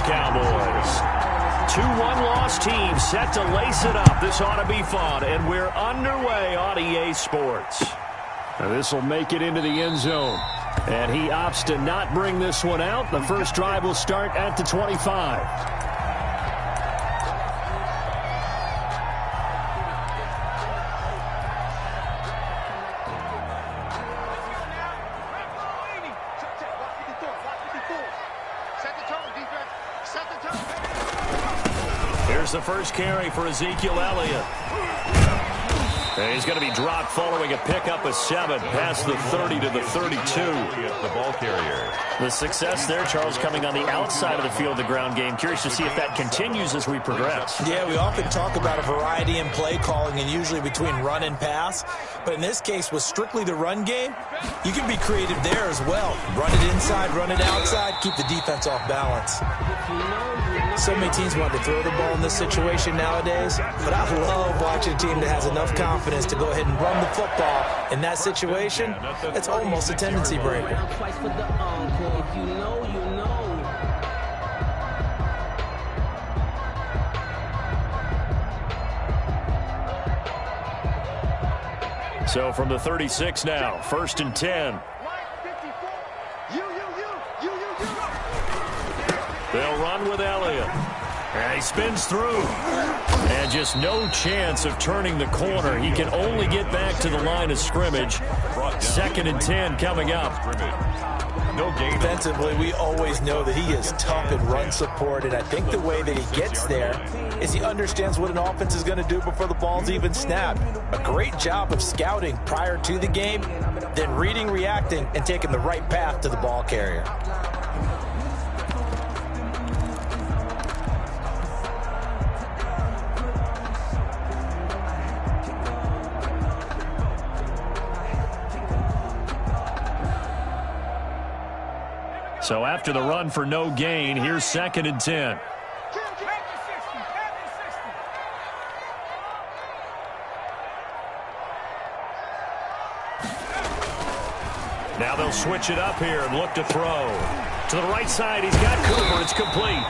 Cowboys. 2 one-loss teams set to lace it up. This ought to be fun, and we're underway on EA Sports. Now this will make it into the end zone, and he opts to not bring this one out. The first drive will start at the 25. Here's the first carry for Ezekiel Elliott. And he's going to be dropped following a pickup of 7 past the 30 to the 32. The ball carrier. The success there, Charles, coming on the outside of the field, the ground game. Curious to see if that continues as we progress. Yeah, we often talk about a variety in play calling and usually between run and pass. But in this case, with strictly the run game, you can be creative there as well. Run it inside, run it outside, keep the defense off balance. So many teams want to throw the ball in this situation nowadays, but I love watching a team that has enough confidence to go ahead and run the football. In that situation, it's almost a tendency breaker. So from the 36 now, 1st and 10. They'll run with Elliott. And he spins through. And just no chance of turning the corner. He can only get back to the line of scrimmage. 2nd and 10 coming up. No gain. Defensively, we always know that he is tough in run support, and I think the way that he gets there is he understands what an offense is going to do before the ball's even snapped. A great job of scouting prior to the game, then reading, reacting, and taking the right path to the ball carrier. So after the run for no gain, here's 2nd and 10. Now they'll switch it up here and look to throw. To the right side, he's got Cooper. It's complete.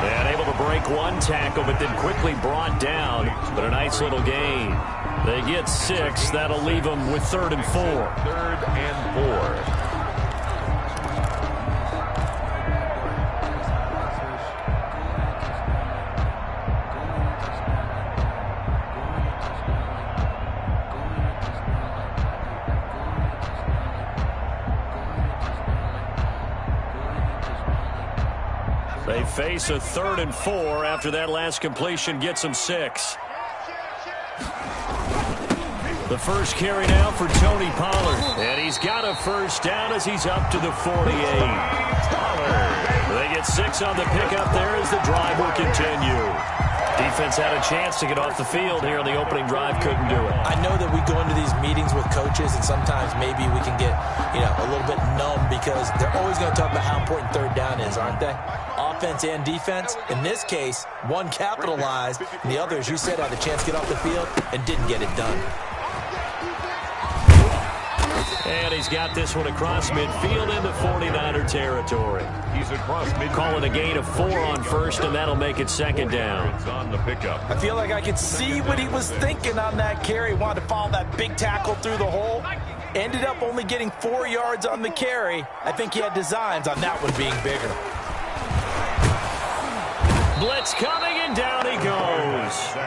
And able to break one tackle, but then quickly brought down. But a nice little gain. They get 6. That'll leave them with 3rd and 4. 3rd and 4. They face a 3rd and 4 after that last completion gets them 6. The first carry now for Tony Pollard. And he's got a first down as he's up to the 48. They get 6 on the pickup there as the drive will continue. Defense had a chance to get off the field here on the opening drive, couldn't do it. I know that we go into these meetings with coaches, and sometimes maybe we can get, a little bit numb because they're always going to talk about how important 3rd down is, aren't they? Offense and defense. In this case, one capitalized, and the other, as you said, had a chance to get off the field and didn't get it done. And he's got this one across midfield into 49er territory. He's across midfield. Calling a gain of 4 on 1st, and that'll make it 2nd down. On the pickup. I feel like I could see what he was thinking on that carry. Wanted to follow that big tackle through the hole. Ended up only getting 4 yards on the carry. I think he had designs on that one being bigger. Blitz coming, and down he goes.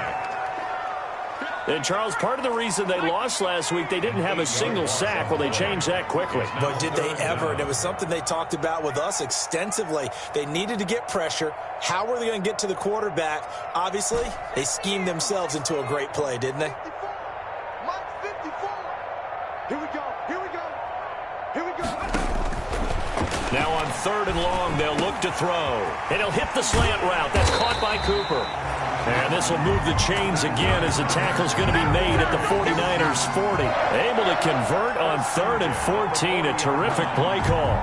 And, Charles, part of the reason they lost last week, they didn't have a single sack. Well, they changed that quickly. But did they ever? And it was something they talked about with us extensively. They needed to get pressure. How were they going to get to the quarterback? Obviously, they schemed themselves into a great play, didn't they? Now on 3rd and long, they'll look to throw. And he'll hit the slant route. That's caught by Cooper. And this will move the chains again as the tackle's going to be made at the 49ers 40. Able to convert on 3rd and 14. A terrific play call.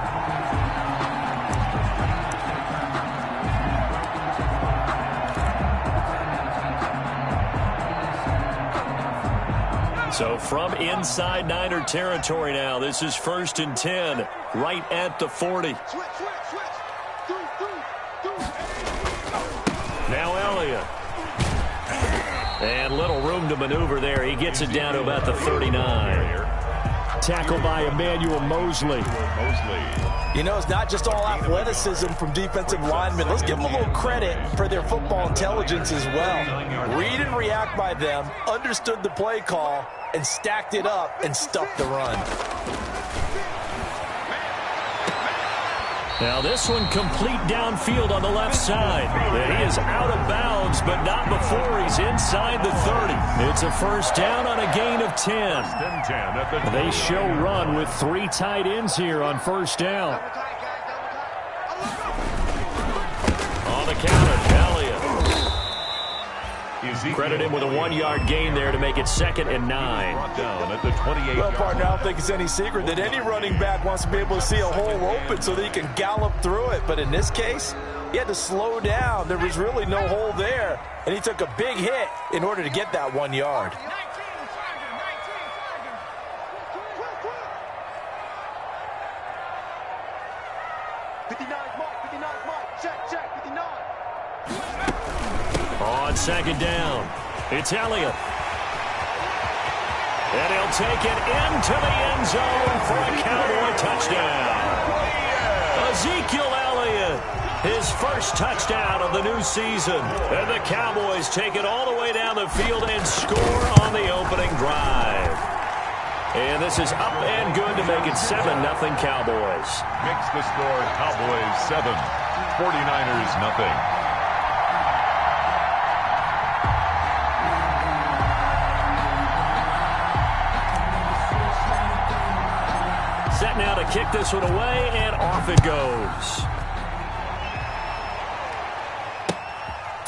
So from inside Niner territory now, this is 1st and 10, right at the 40. Now Elliott. And little room to maneuver there. He gets it down to about the 39. Tackle by Emmanuel Mosley. You know, it's not just all athleticism from defensive linemen. Let's give them a little credit for their football intelligence as well. Read and react by them, understood the play call, and stacked it up and stuffed the run. Now this one complete downfield on the left side. And he is out of bounds, but not before he's inside the 30. It's a first down on a gain of 10. They show run with 3 tight ends here on first down. On the counter, Elliott. Credit him with a 1-yard gain there to make it 2nd and 9. Well, partner, I don't think it's any secret that any running back wants to be able to see a hole open so that he can gallop through it. But in this case, he had to slow down. There was really no hole there, and he took a big hit in order to get that 1 yard. On second down, it's Elliott. And he'll take it into the end zone for a Cowboy touchdown. Ezekiel Elliott, his first touchdown of the new season. And the Cowboys take it all the way down the field and score on the opening drive. And this is up and good to make it 7-0 Cowboys. Makes the score Cowboys 7, 49ers nothing. Set now to kick this one away, and off it goes.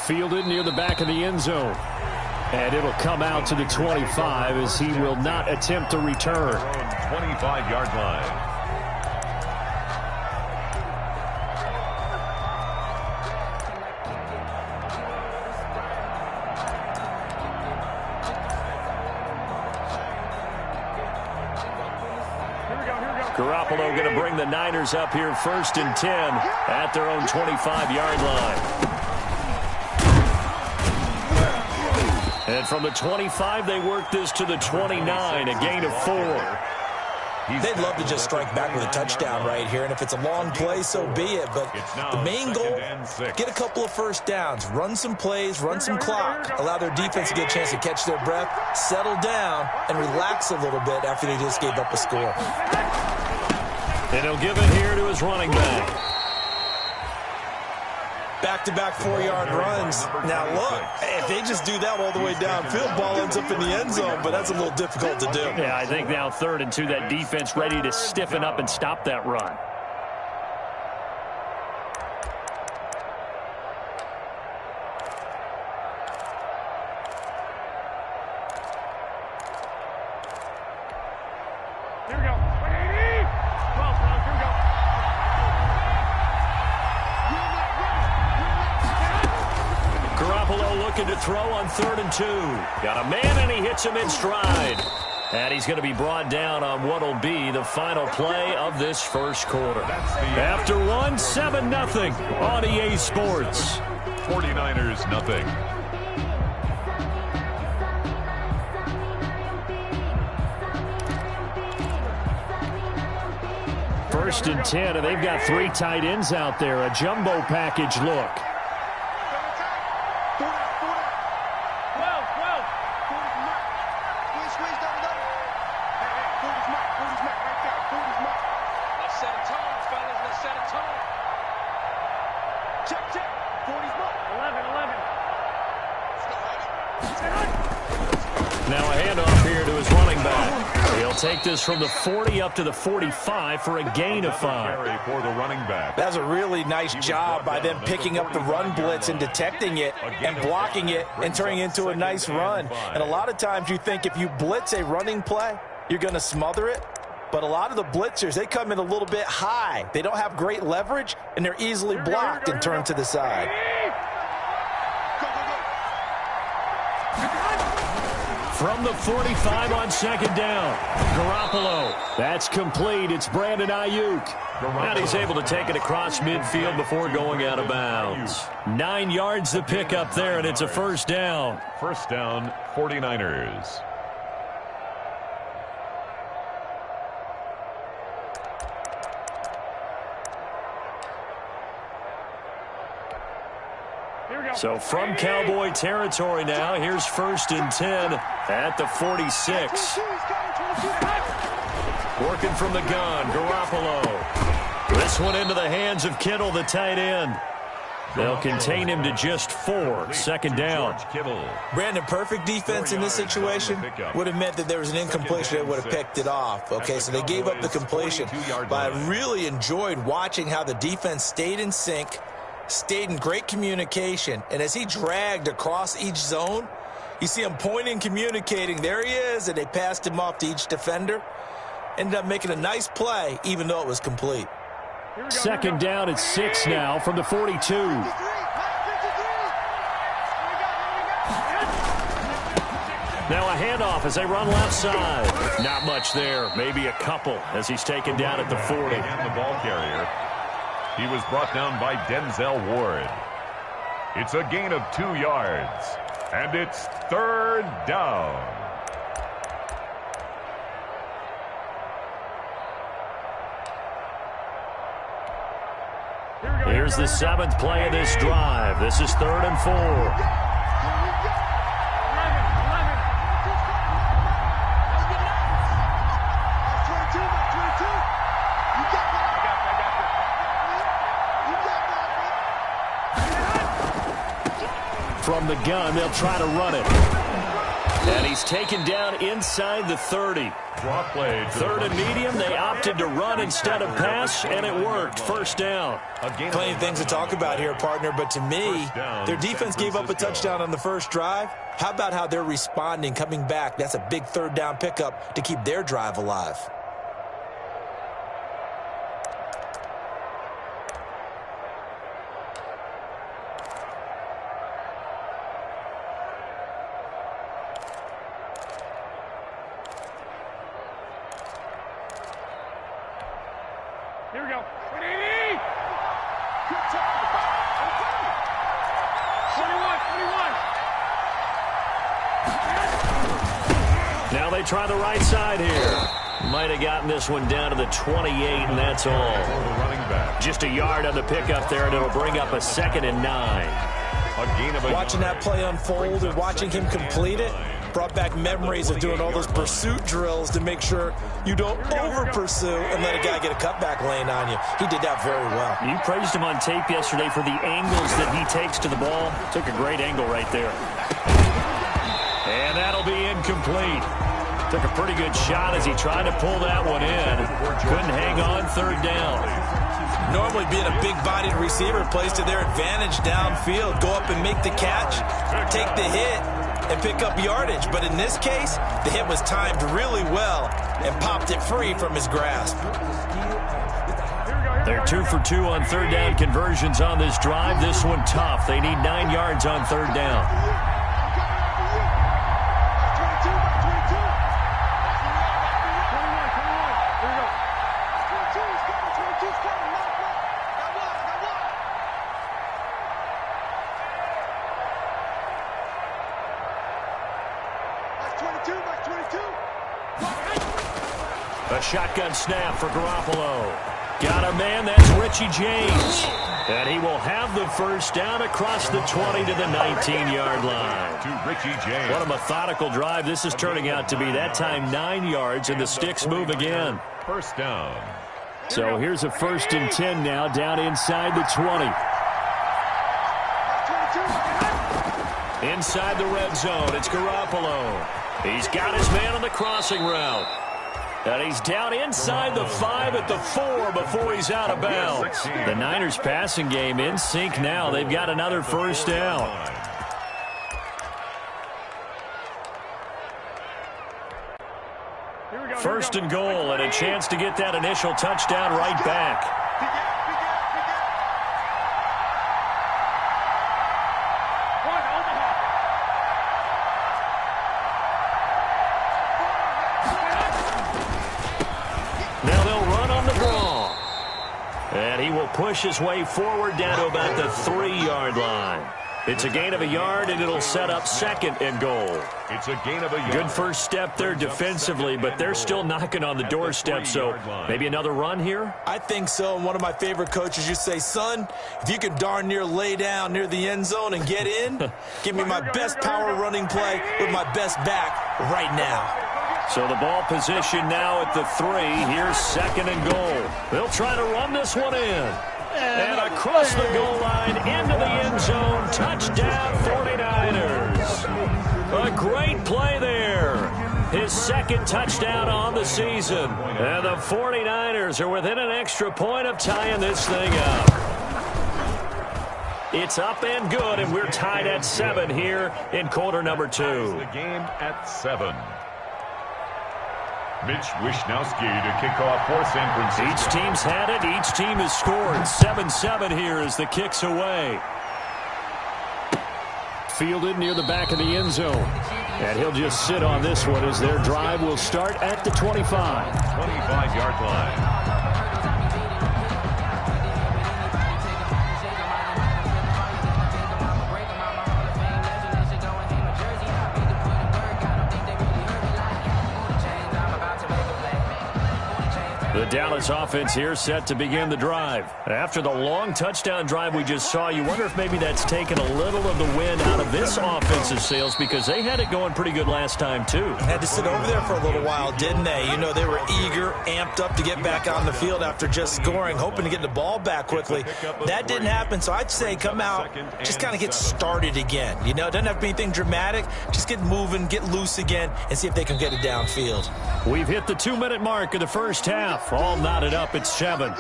Fielded near the back of the end zone. And it'll come out to the 25 as he will not attempt to return. 25-yard line. Garoppolo going to bring the Niners up here 1st and 10 at their own 25-yard line. And from the 25, they work this to the 29, a gain of 4. They'd love to just strike back with a touchdown right here, and if it's a long play, so be it. But the main goal, get a couple of first downs, run some plays, run some clock, allow their defense to get a chance to catch their breath, settle down, and relax a little bit after they just gave up a score. And he'll give it here to his running back. Back-to-back 4-yard runs. Now, look, if they just do that all the way downfield, ball ends up in the end zone, but that's a little difficult to do. Yeah, I think now 3rd and 2, that defense ready to stiffen up and stop that run. Here we go. 180. 12, here we go. Garoppolo looking to throw on 3rd and 2. Got a man, and he hits him in stride. And he's going to be brought down on what will be the final play of this first quarter. After 1, 7-0 on EA Sports. 49ers nothing. First and 10, and they've got 3 tight ends out there. A jumbo package look. Now a handoff here to his running back. He'll take this from the 40 up to the 45 for a gain of 5. For the running back. That's a really nice job by them picking up the run blitz and detecting it and blocking it and turning it into a nice run. And a lot of times you think if you blitz a running play, you're going to smother it. But a lot of the blitzers, they come in a little bit high. They don't have great leverage, and they're easily blocked and turned to the side. From the 45 on second down. Garoppolo. That's complete. It's Brandon Ayuk. And he's able to take it across midfield before going out of bounds. 9 yards to pick up there, and it's a first down. First down, 49ers. So from Cowboy territory now, here's 1st and 10 at the 46. Working from the gun, Garoppolo. This one into the hands of Kittle, the tight end. They'll contain him to just 4. Second down. Brandon, perfect defense in this situation would have meant that there was an incompletion that would have picked it off. Okay, so they gave up the completion. But I really enjoyed watching how the defense stayed in sync, stayed in great communication, and as he dragged across each zone, you see him pointing, communicating. There he is, and they passed him off to each defender. Ended up making a nice play, even though it was complete. Second down at 6 now from the 42. Now a handoff as they run left side. Not much there, maybe a couple as he's taken down at the 40. And the ball carrier. He was brought down by Denzel Ward. It's a gain of 2 yards. And it's 3rd down. Here's the 7th play of this drive. This is 3rd and 4. From the gun, they'll try to run it. And he's taken down inside the 30. 3rd and medium, they opted to run instead of pass, and it worked. First down. Plenty of things to talk about here, partner, but to me, their defense gave up a touchdown on the first drive. How about how they're responding, coming back? That's a big 3rd down pickup to keep their drive alive. Here we go. 21, 21. Now they try the right side here. Might have gotten this one down to the 28, and that's all. Just a yard on the pickup there, and it'll bring up a 2nd and 9. Watching that play unfold and watching him complete it brought back memories of doing all those pursuit drills to make sure you don't over-pursue and let a guy get a cutback lane on you. He did that very well. You praised him on tape yesterday for the angles that he takes to the ball. Took a great angle right there. And that'll be incomplete. Took a pretty good shot as he tried to pull that one in. Couldn't hang on 3rd down. Normally being a big-bodied receiver plays to their advantage downfield. Go up and make the catch, take the hit, and pick up yardage. But in this case, the hit was timed really well and popped it free from his grasp. They're 2 for 2 on 3rd down conversions on this drive. This one tough. They need 9 yards on 3rd down. A shotgun snap for Garoppolo. Got a man, that's Richie James. And he will have the first down across the 20 to the 19-yard line. To Richie James. What a methodical drive this is turning out to be. That time 9 yards, and the sticks move again. First down. So here's a 1st and 10 now, down inside the 20. Inside the red zone, it's Garoppolo. He's got his man on the crossing route. And he's down inside the 5 at the 4 before he's out of bounds. The Niners passing game in sync now. They've got another first down. First and goal, and a chance to get that initial touchdown right back. push his way forward down to about the 3-yard line. It's a gain of a yard, and it'll set up 2nd and goal. It's a gain of a yard. Good first step there defensively, but they're still knocking on the doorstep, so maybe another run here? I think so. And one of my favorite coaches used to say, son, if you can darn near lay down near the end zone and get in, give me my best power running play with my best back right now. So the ball position now at the 3. Here's 2nd and goal. They'll try to run this one in. And across the goal line into the end zone. Touchdown 49ers. A great play there. His 2nd touchdown on the season. And the 49ers are within an extra point of tying this thing up. It's up and good, and we're tied at 7 here in quarter number 2. The game at 7. Mitch Wishnowsky to kick off for San Francisco. Each team's had it. Each team has scored. 7-7 here as the kick's away. Fielded near the back of the end zone. And he'll just sit on this one as their drive will start at the 25. 25-yard line. The Dallas offense here set to begin the drive. After the long touchdown drive we just saw, you wonder if maybe that's taken a little of the wind out of this offensive sails because they had it going pretty good last time, too. Had to sit over there for a little while, didn't they? You know, they were eager, amped up to get back on the field after just scoring, hoping to get the ball back quickly. That didn't happen, so I'd say come out, just kind of get started again. You know, it doesn't have to be anything dramatic. Just get moving, get loose again, and see if they can get it downfield. We've hit the 2-minute mark of the first half. All knotted up at 7.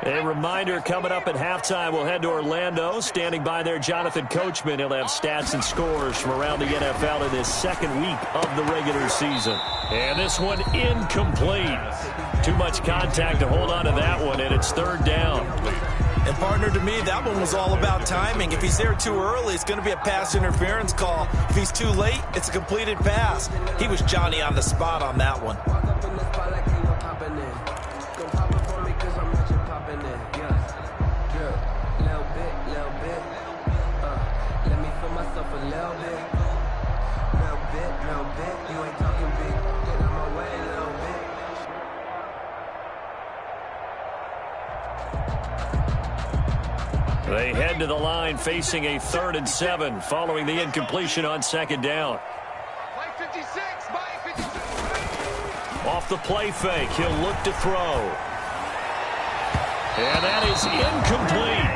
A reminder coming up at halftime, we'll head to Orlando. Standing by there, Jonathan Coachman. He'll have stats and scores from around the NFL in his 2nd week of the regular season. And this one incomplete. Too much contact to hold on to that one, and it's 3rd down. And, partner, to me, that one was all about timing. If he's there too early, it's going to be a pass interference call. If he's too late, it's a completed pass. He was Johnny on the spot on that one. They head to the line facing a 3rd and 7 following the incompletion on 2nd down. Off the play fake, he'll look to throw. And that is incomplete.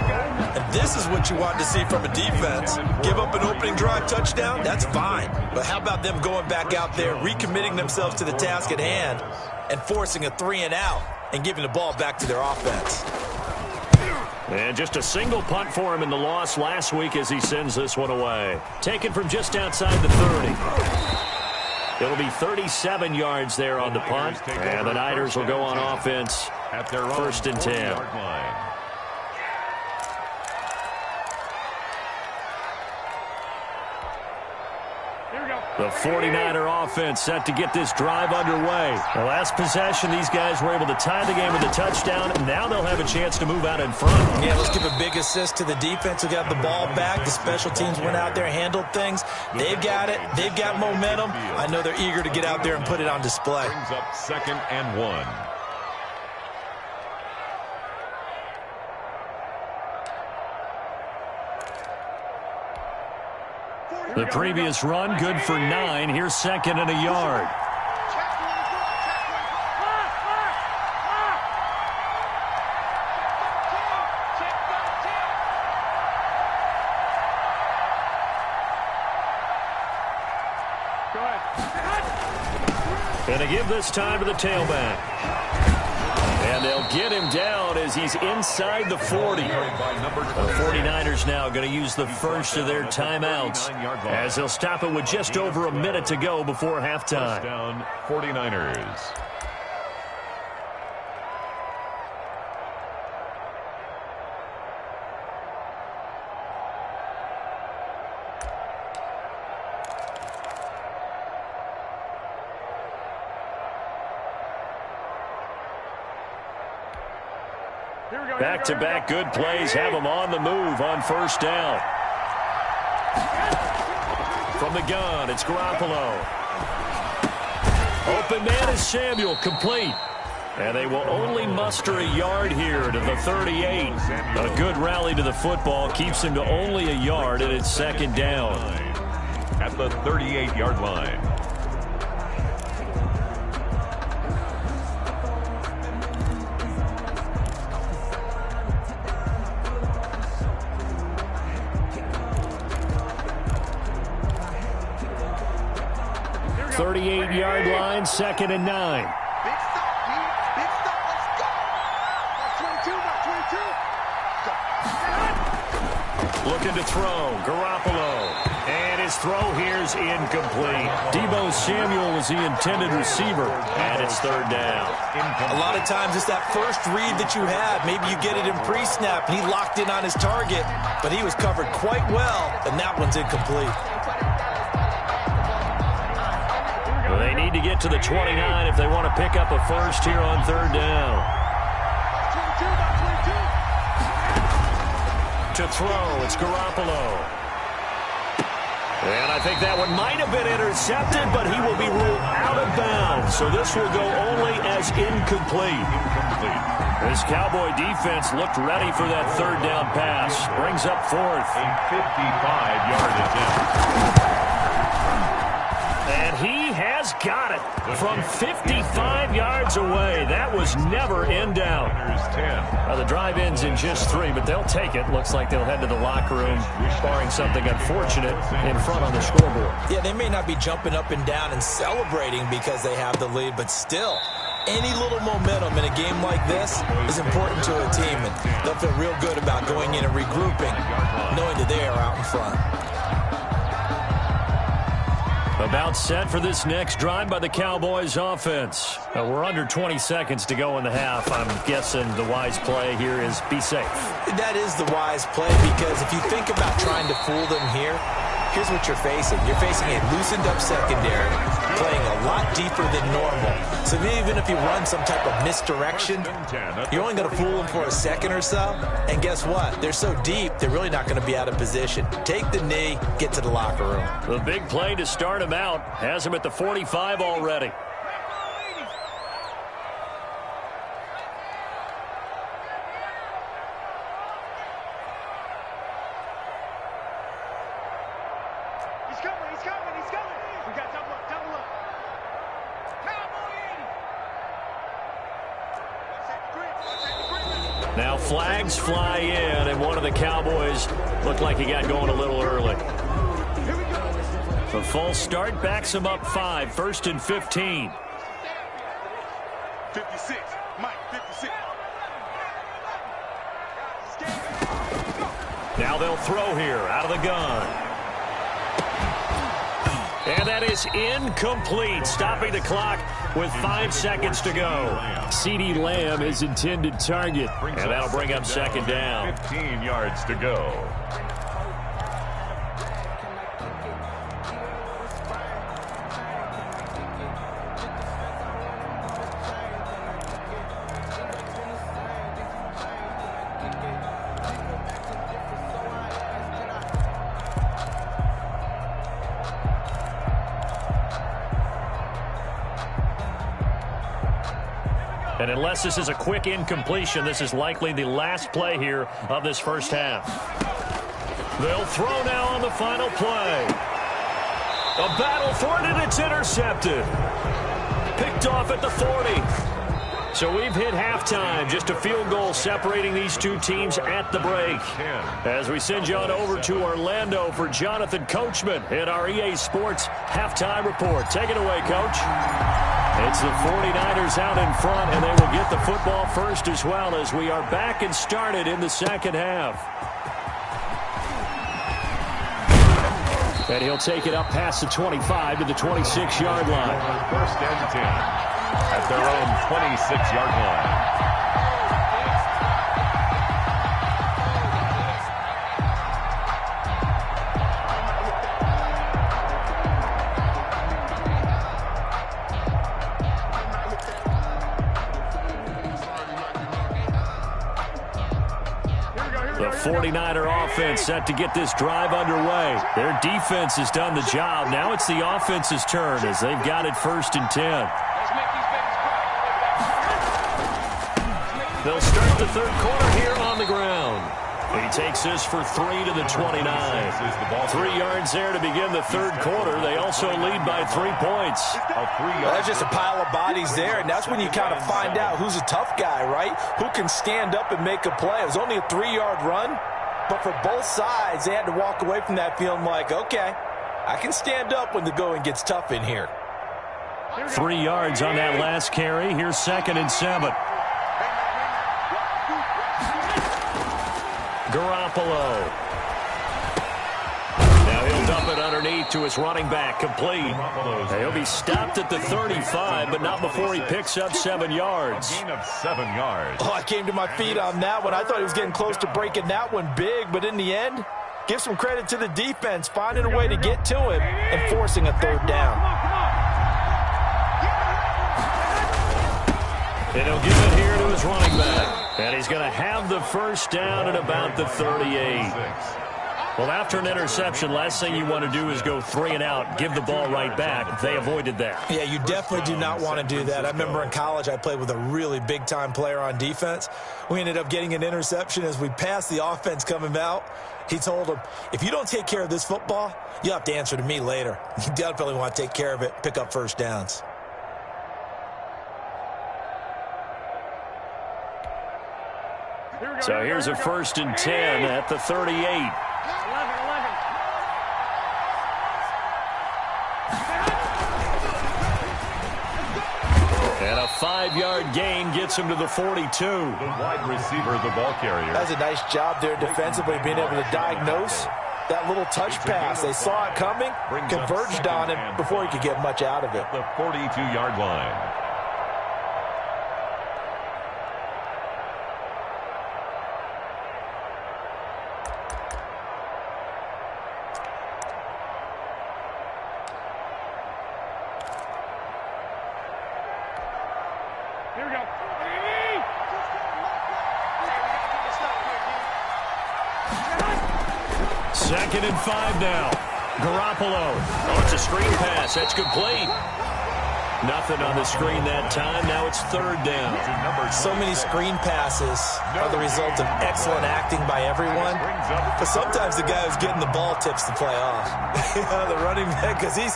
And this is what you want to see from a defense. Give up an opening drive touchdown, that's fine. But how about them going back out there, recommitting themselves to the task at hand, and forcing a 3-and-out and giving the ball back to their offense. And just a single punt for him in the loss last week as he sends this one away. Taken from just outside the 30. It'll be 37 yards there on the punt. And the Niners will go on offense at their 1st and 10. The 49er offense set to get this drive underway. The last possession, these guys were able to tie the game with a touchdown, and now they'll have a chance to move out in front. Yeah, let's give a big assist to the defense who got the ball back. The special teams went out there, handled things. They've got it. They've got momentum. I know they're eager to get out there and put it on display. Brings up 2nd and 1. The previous run, good for 9. Here's 2nd and a yard. And they give this time to the tailback. And they'll get him down as he's inside the 40. The 49ers now going to use the first of their timeouts as they'll stop it with just over a minute to go before halftime. First down, 49ers. Back-to-back good plays have them on the move on first down. From the gun, it's Garoppolo. Open man is Samuel, complete. And they will only muster a yard here to the 38. A good rally to the football keeps him to only a yard, and it's second down. At the 38-yard line. Yard line, second and 9. Big stop, Pete. Big stop. Let's go. That's 22. Looking to throw. Garoppolo. And his throw here's incomplete. Deebo Samuel was the intended receiver. And it's third down. A lot of times it's that first read that you have. Maybe you get it in pre-snap. He locked in on his target, but he was covered quite well, and that one's incomplete. They need to get to the 29 if they want to pick up a first here on third down. To throw, it's Garoppolo. And I think that one might have been intercepted, but he will be ruled out of bounds. So this will go only as incomplete. This Cowboy defense looked ready for that third down pass. Brings up fourth. A 55-yard attempt. And he has got it from 55 yards away. That was never in doubt. The drive ends in just 3, but they'll take it. Looks like they'll head to the locker room, barring something unfortunate in front on the scoreboard. Yeah, they may not be jumping up and down and celebrating because they have the lead, but still, any little momentum in a game like this is important to a team, and they'll feel real good about going in and regrouping, knowing that they are out in front. About set for this next drive by the Cowboys offense. We're under 20 seconds to go in the half. I'm guessing the wise play here is be safe. That is the wise play, because if you think about trying to fool them here, here's what you're facing. You're facing a loosened up secondary, playing a lot deeper than normal. So even if you run some type of misdirection, you're only going to fool them for a second or so. And guess what? They're so deep, they're really not going to be out of position. Take the knee, get to the locker room. The big play to start him out has him at the 45 already. Now flags fly in, and one of the Cowboys looked like he got going a little early. The false start backs him up 5, first and 15. 56, Mike, 56. Now they'll throw here out of the gun. And that is incomplete, stopping the clock with 5 seconds to go. CeeDee Lamb is intended target, and that'll bring up second down. 15 yards to go. And unless this is a quick incompletion, this is likely the last play here of this first half. They'll throw now on the final play. A battle for it, and it's intercepted. Picked off at the 40. So we've hit halftime. Just a field goal separating these two teams at the break. As we send you on over to Orlando for Jonathan Coachman in our EA Sports Halftime Report. Take it away, Coach. It's the 49ers out in front, and they will get the football first as well, as we are back and started in the second half. And he'll take it up past the 25 to the 26-yard line. First and 10 at their own 26-yard line. 49er offense set to get this drive underway. Their defense has done the job. Now it's the offense's turn as they've got it 1st and 10. They'll start the 3rd quarter here on the ground. He takes this for 3 to the 29. 3 yards there to begin the 3rd quarter. They also lead by 3 points. That's just a pile of bodies there, and that's when you kind of find out who's a tough guy, right? Who can stand up and make a play. It was only a 3-yard run, but for both sides, they had to walk away from that feeling like, okay, I can stand up when the going gets tough in here. 3 yards on that last carry. Here's 2nd and 7. Garoppolo. Now he'll dump it underneath to his running back, complete. He'll be stopped at the 35, but not before he picks up 7 yards. A gain of 7 yards. Oh, I came to my feet on that one. I thought he was getting close to breaking that one big, but in the end, give some credit to the defense, finding a way to get to him and forcing a 3rd down. And he'll give it here to his running back. And he's going to have the 1st down at about the 38. Well, after an interception, last thing you want to do is go 3 and out, give the ball right back. They avoided that. Yeah, you definitely do not want to do that. I remember in college I played with a really big-time player on defense. We ended up getting an interception as we passed the offense coming out. He told him, if you don't take care of this football, you'll have to answer to me later. You definitely want to take care of it, pick up 1st downs. So here's a 1st and 10 at the 38. 11. And a 5-yard gain gets him to the 42. The wide receiver, the ball carrier. That was a nice job there defensively, being able to diagnose that little touch pass. They saw it coming, converged on it before he could get much out of it. The 42-yard line. Here we go. 2nd and 5 now. Garoppolo. Oh, it's a screen pass. That's complete. Nothing on the screen that time. Now it's 3rd down. So many screen passes are the result of excellent acting by everyone. But sometimes the guy who's getting the ball tips the play off. The running back, because he's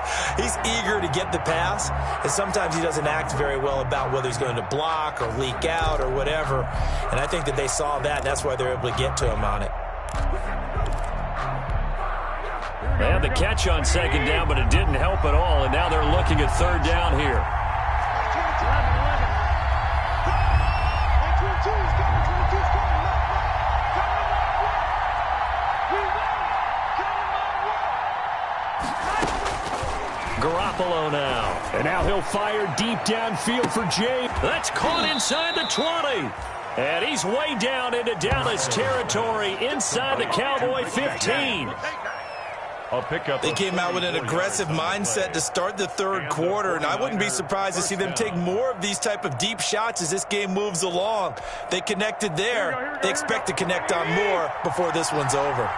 eager to get the pass. And sometimes he doesn't act very well about whether he's going to block or leak out or whatever. And I think that they saw that. And that's why they're able to get to him on it. They had the catch on 2nd down, but it didn't help at all, and now they're looking at 3rd down here. Garoppolo now. And now he'll fire deep downfield for James. That's caught inside the 20. And he's way down into Dallas territory inside the Cowboy 15. They came out with an aggressive mindset to start the 3rd quarter, and I wouldn't be surprised to see them take more of these type of deep shots as this game moves along. They connected there. They expect to connect on more before this one's over.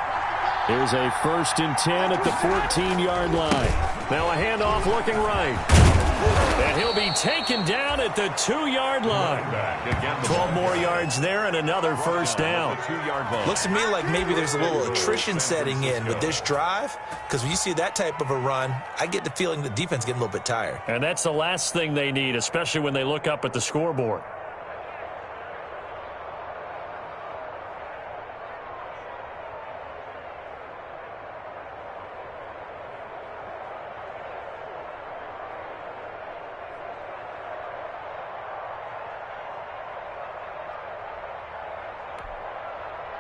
Here's a 1st and 10 at the 14-yard line. Now a handoff looking right. And he'll be taken down at the 2-yard line. 12 more yards there and another 1st down. Looks to me like maybe there's a little attrition setting in with this drive, because when you see that type of a run, I get the feeling the defense getting a little bit tired. And that's the last thing they need, especially when they look up at the scoreboard.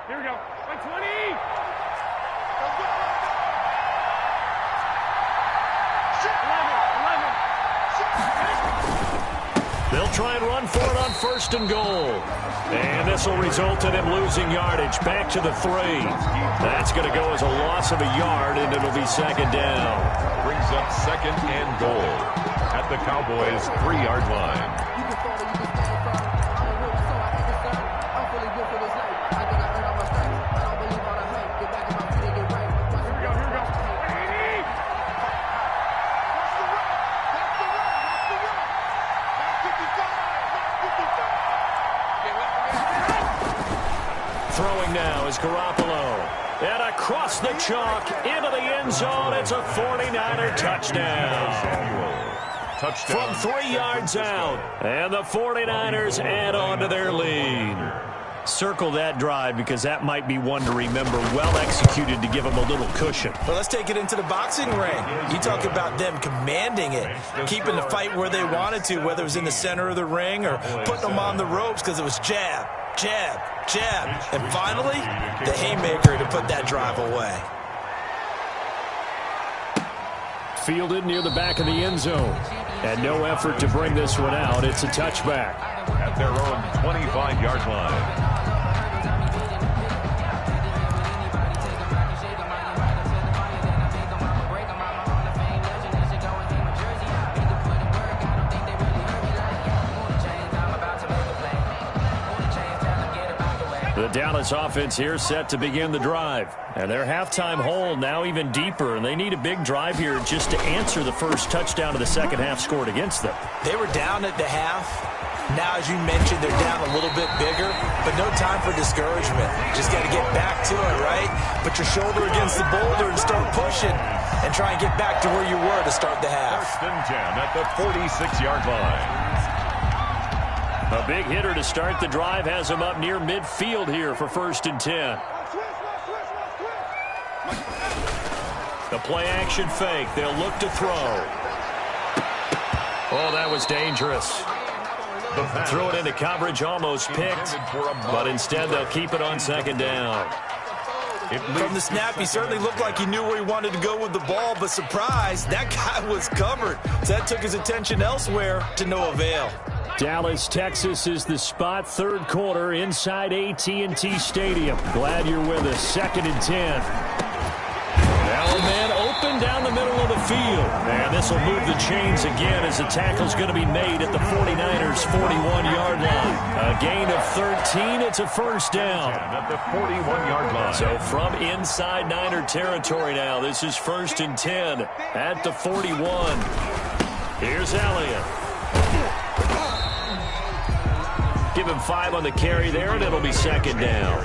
Here we go. 20. They'll try and run for it on 1st and goal. And this will result in him losing yardage back to the 3. That's going to go as a loss of a yard, and it'll be 2nd down. Brings up 2nd and goal at the Cowboys' 3-yard line. throwing now is Garoppolo. And across the chalk into the end zone. It's a 49er touchdown. From 3 yards out. And the 49ers add on to their lead. Circle that drive because that might be one to remember. Well executed to give them a little cushion. Well, let's take it into the boxing ring. You talk about them commanding it, keeping the fight where they wanted to, whether it was in the center of the ring or putting them on the ropes because it was jab, jab, jab. And finally, the haymaker to put that drive away. Fielded near the back of the end zone. And no effort to bring this one out. It's a touchback. At their own 25-yard line. The Dallas offense here set to begin the drive. And their halftime hole now even deeper, and they need a big drive here just to answer the first touchdown of the second half scored against them. They were down at the half. Now, as you mentioned, they're down a little bit bigger, but no time for discouragement. Just got to get back to it, right? Put your shoulder against the boulder and start pushing and try and get back to where you were to start the half. First and 10 at the 46-yard line. A big hitter to start the drive has him up near midfield here for first and 10. The play-action fake. They'll look to throw. Oh, that was dangerous. Threw it into coverage, almost picked, but instead they'll keep it on second down. From the snap, he certainly looked like he knew where he wanted to go with the ball, but surprise, that guy was covered. So that took his attention elsewhere to no avail. Dallas, Texas is the spot. Third quarter inside AT&T Stadium. Glad you're with us. Second and 10. Now a man open down the middle of the field. And this will move the chains again as the tackle's going to be made at the 49ers' 41-yard line. A gain of 13. It's a first down. At the 41-yard line. So from inside Niner territory now, this is first and 10 at the 41. Here's Elliott. Give him 5 on the carry there, and it'll be second down.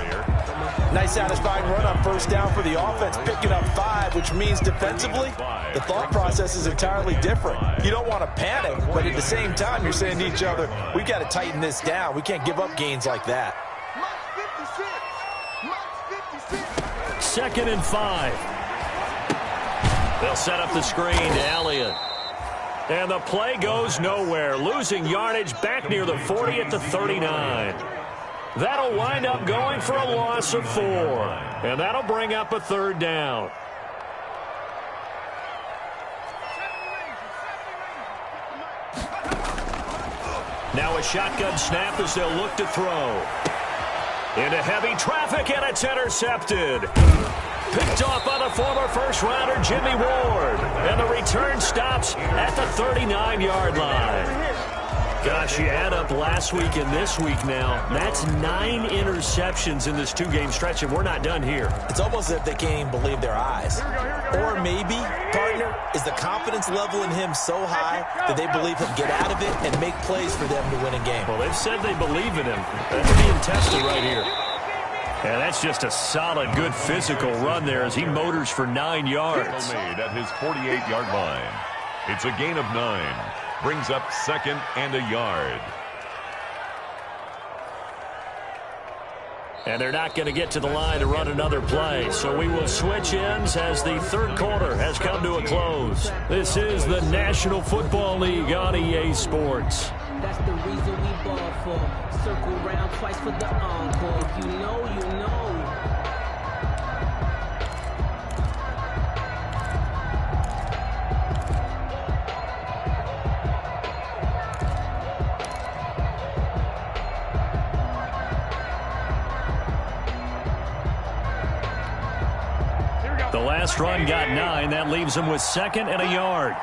Nice satisfying run on first down for the offense, picking up 5, which means defensively, the thought process is entirely different. You don't want to panic, but at the same time, you're saying to each other, we've got to tighten this down. We can't give up gains like that. Second and 5. They'll set up the screen to Elliott. And the play goes nowhere. Losing yardage back near the 40 at the 39. That'll wind up going for a loss of 4. And that'll bring up a third down. Now a shotgun snap as they'll look to throw. Into heavy traffic, and it's intercepted. Picked off by the former first-rounder Jimmy Ward. And the return stops at the 39-yard line. Gosh, you add up last week and this week now. That's 9 interceptions in this 2-game stretch, and we're not done here. It's almost as if they can't even believe their eyes. Or maybe, partner, is the confidence level in him so high that they believe he'll get out of it and make plays for them to win a game. Well, they've said they believe in him. That's being tested right here. And that's just a solid, good physical run there as he motors for 9 yards. Made at his 48-yard line. It's a gain of 9. Brings up second and a yard. And they're not going to get to the line to run another play. So we will switch ends as the third quarter has come to a close. This is the National Football League on EA Sports. That's the reason we ball for. Circle round twice for the encore. You know, you know. The last run got 9. That leaves him with second and a yard.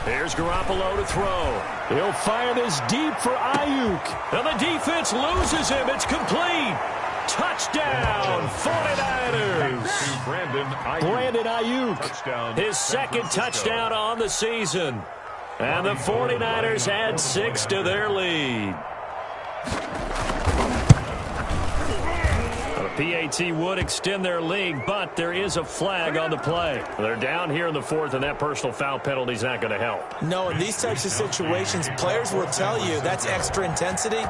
Here's Garoppolo to throw. He'll fire this deep for Ayuk. And the defense loses him. It's complete. Touchdown, 49ers. Brandon Ayuk. His second touchdown on the season. And the 49ers add 6 to their lead. The PAT would extend their lead, but there is a flag on the play. They're down here in the 4th, and that personal foul penalty is not going to help. No, in these types of situations, players will tell you that's extra intensity.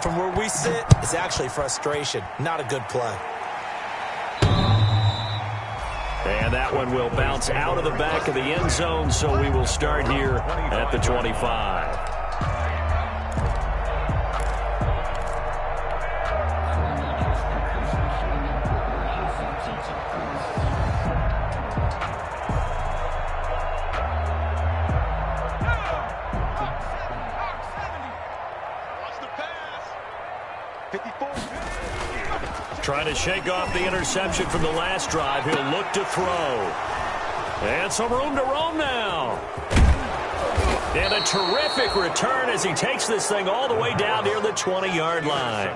From where we sit, it's actually frustration. Not a good play. And that one will bounce out of the back of the end zone, so we will start here at the 25. Trying to shake off the interception from the last drive. He'll look to throw. And some room to roam now. And a terrific return as he takes this thing all the way down near the 20-yard line.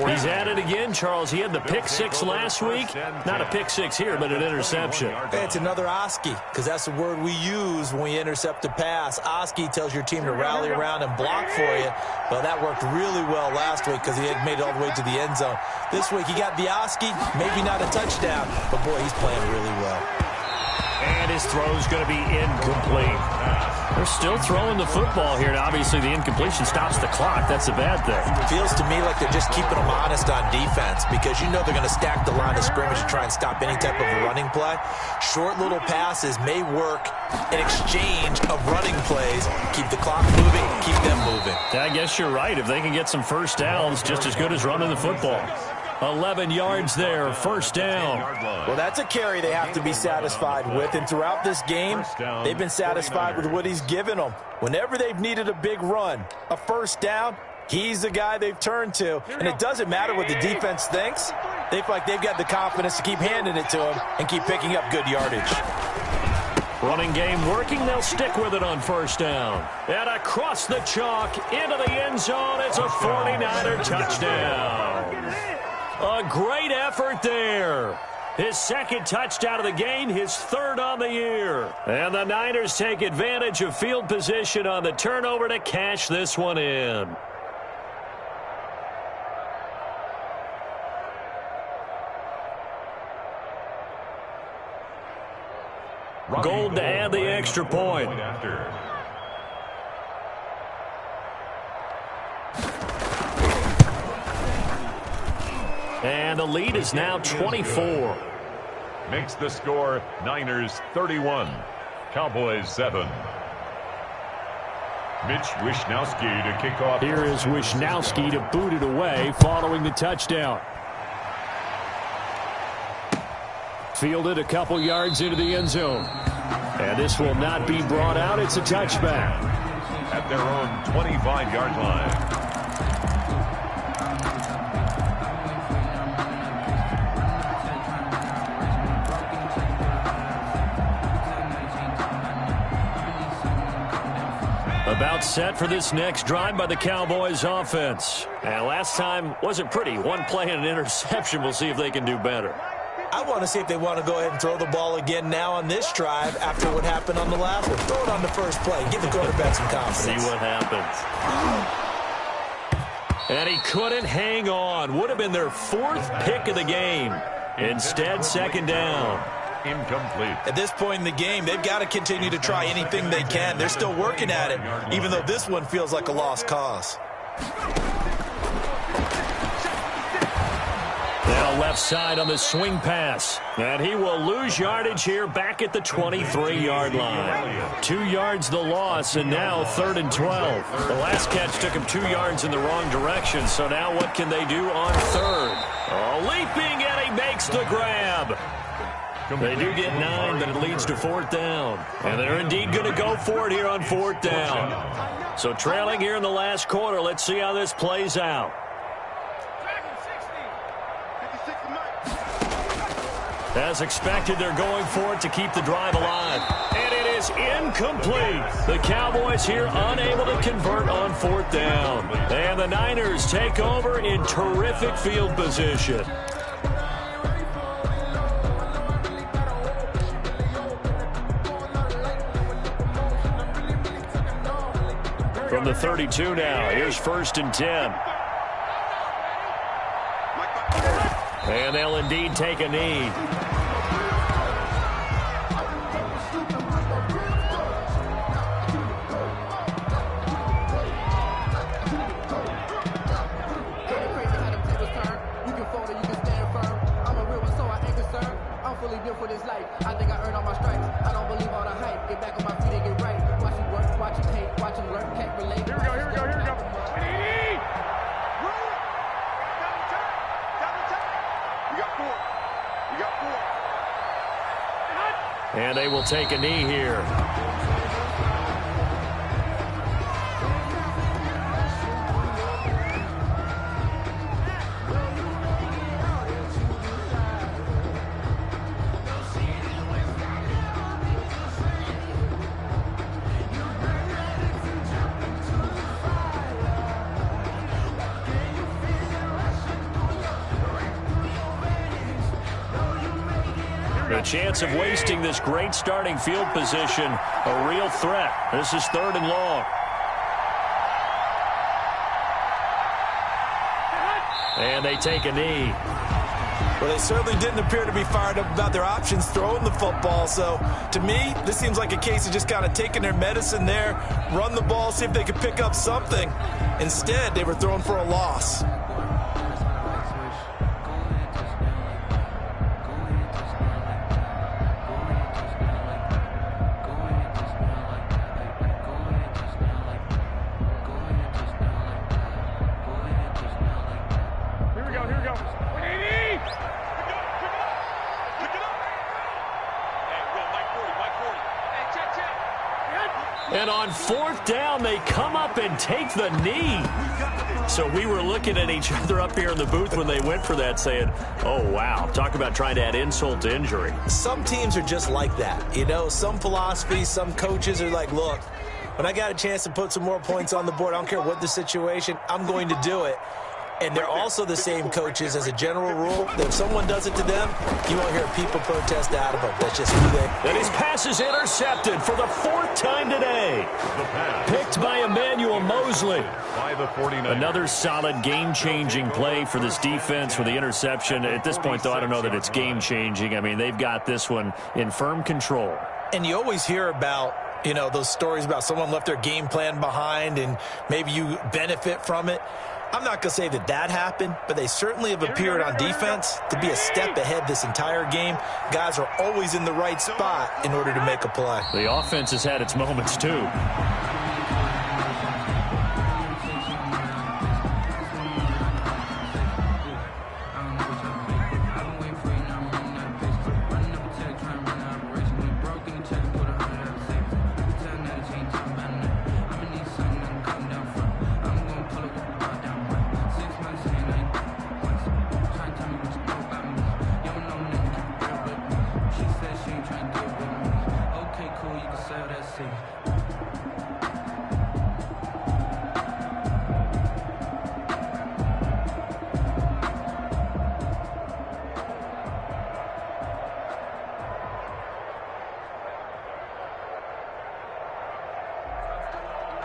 He's at it again, Charles. He had the pick 6 last week. Not a pick 6 here, but an interception. Hey, it's another Oski, because that's the word we use when we intercept a pass. Oski tells your team to rally around and block for you. Well, that worked really well last week because he had made it all the way to the end zone. This week he got the Oski, maybe not a touchdown, but boy, he's playing really well. And his throw's going to be incomplete. They're still throwing the football here, and obviously the incompletion stops the clock. That's a bad thing. Feels to me like they're just keeping them honest on defense because you know they're going to stack the line of scrimmage to try and stop any type of a running play. Short little passes may work in exchange of running plays. Keep the clock moving, keep them moving. I guess you're right. If they can get some first downs, just as good as running the football. 11 yards there, first down. Well, that's a carry they have to be satisfied with, and throughout this game, they've been satisfied with what he's given them. Whenever they've needed a big run, a first down, he's the guy they've turned to, and it doesn't matter what the defense thinks. They feel like they've got the confidence to keep handing it to him and keep picking up good yardage. Running game working, they'll stick with it on first down. And across the chalk, into the end zone, it's a 49er touchdown. A great effort there. His second touchdown of the game, his third on the year. And the Niners take advantage of field position on the turnover to cash this one in. Gold to add the extra point. And the lead is now 24. Makes the score Niners 31, Cowboys 7. Mitch Wishnowsky to kick off. Here is Wishnowsky to boot it away following the touchdown. Fielded a couple yards into the end zone. And this will not be brought out. It's a touchback. At their own 25-yard line. About set for this next drive by the Cowboys offense. And last time wasn't pretty. One play and an interception. We'll see if they can do better. I want to see if they want to go ahead and throw the ball again now on this drive after what happened on the last one. Throw it on the first play. Give the quarterback some confidence. See what happens. And he couldn't hang on. Would have been their 4th pick of the game. Instead, second down. Incomplete. At this point in the game, they've got to continue to try anything they can. They're still working at it, even though this one feels like a lost cause. Now left side on the swing pass. And he will lose yardage here back at the 23-yard line. 2 yards the loss, and now 3rd and 12. The last catch took him 2 yards in the wrong direction, so now what can they do on 3rd? Leaping, and he makes the grab. They do get 9, but it leads to 4th down. And they're indeed going to go for it here on 4th down. So trailing here in the last quarter, let's see how this plays out. As expected, they're going for it to keep the drive alive. And it is incomplete. The Cowboys here unable to convert on 4th down. And the Niners take over in terrific field position. From the 32 now, here's 1st and 10. And they'll indeed take a knee. For this life, I think I earned all my stripes. I don't believe all the hype. Get back on my feet and get right. Watch him work, watch him hate, watch him learn, can't relate. Here we go, here we go, here we go. We got 4. We got 4. And they will take a knee here. The chance of wasting this great starting field position, a real threat. This is 3rd and long. And they take a knee. Well, they certainly didn't appear to be fired up about their options throwing the football. So, to me, this seems like a case of just kind of taking their medicine there, run the ball, see if they could pick up something. Instead, they were throwing for a loss. And on 4th down, they come up and take the knee. So we were looking at each other up here in the booth when they went for that saying, oh, wow, talk about trying to add insult to injury. Some teams are just like that. You know, some philosophies, some coaches are like, look, when I got a chance to put some more points on the board, I don't care what the situation, I'm going to do it. And they're also the same coaches as a general rule that if someone does it to them, you won't hear people protest out of them. That's just who they are. And his pass is intercepted for the 4th time today. Picked by Emmanuel Mosley. By the 49ers. Another solid game-changing play for this defense for the interception. At this point, though, I don't know that it's game-changing. I mean, they've got this one in firm control. And you always hear about, you know, those stories about someone left their game plan behind and maybe you benefit from it. I'm not going to say that that happened, but they certainly have appeared on defense to be a step ahead this entire game. Guys are always in the right spot in order to make a play. The offense has had its moments, too.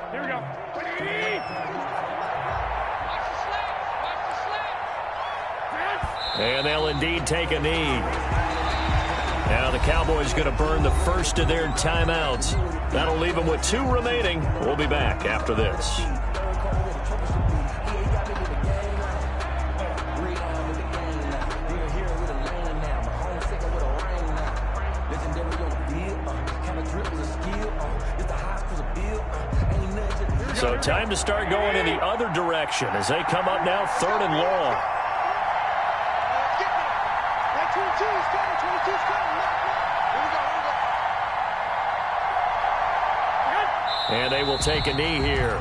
Here we go. And they'll indeed take a knee. Now the Cowboys going to burn the first of their timeouts. That'll leave them with 2 remaining. We'll be back after this. So time to start going in the other direction as they come up now 3rd and long. And they will take a knee here.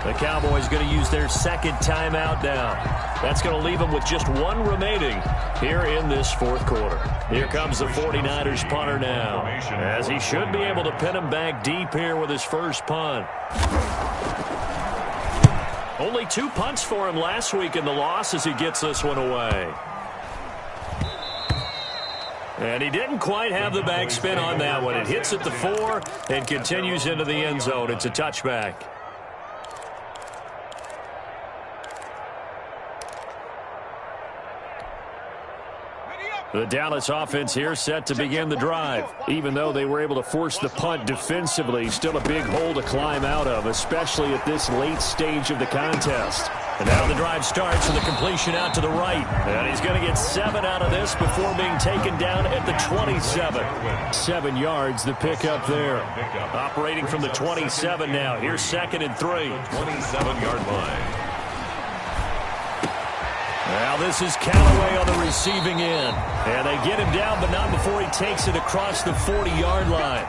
The Cowboys going to use their 2nd timeout now. That's going to leave them with just 1 remaining here in this 4th quarter. Here comes the 49ers punter now, as he should be able to pin him back deep here with his first punt. Only 2 punts for him last week in the loss as he gets this one away. And he didn't quite have the backspin on that one. It hits at the 4 and continues into the end zone. It's a touchback. The Dallas offense here set to begin the drive. Even though they were able to force the punt defensively, still a big hole to climb out of, especially at this late stage of the contest. And now the drive starts with a completion out to the right. And he's going to get 7 out of this before being taken down at the 27. 7 yards, the pickup there. Operating from the 27 now. Here's 2nd and 3. 27-yard line. Now this is Callaway on the receiving end. And they get him down, but not before he takes it across the 40-yard line.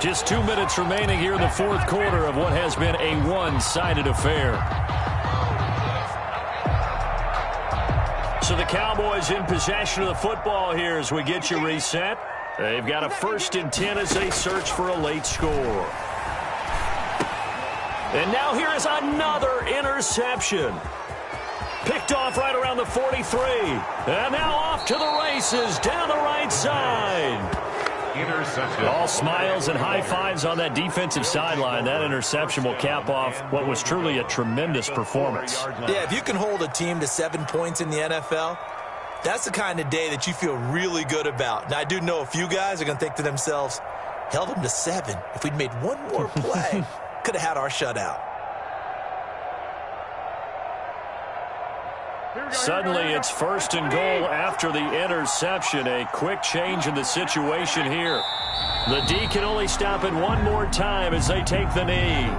Just 2 minutes remaining here in the 4th quarter of what has been a one-sided affair. So the Cowboys in possession of the football here as we get you reset. They've got a 1st and 10 as they search for a late score. And now here is another interception. Picked off right around the 43. And now off to the races down the right side. Interception. All smiles and high fives on that defensive sideline. That interception will cap off what was truly a tremendous performance. Yeah, if you can hold a team to 7 points in the NFL, that's the kind of day that you feel really good about. Now, I do know a few guys are going to think to themselves, held them to 7. If we'd made one more play, could have had our shutout. Suddenly, it's 1st and goal after the interception. A quick change in the situation here. The D can only stop it one more time as they take the knee.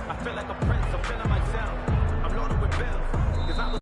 I feel like a prince, I'm feeling myself. I'm loaded with bills, 'cause I was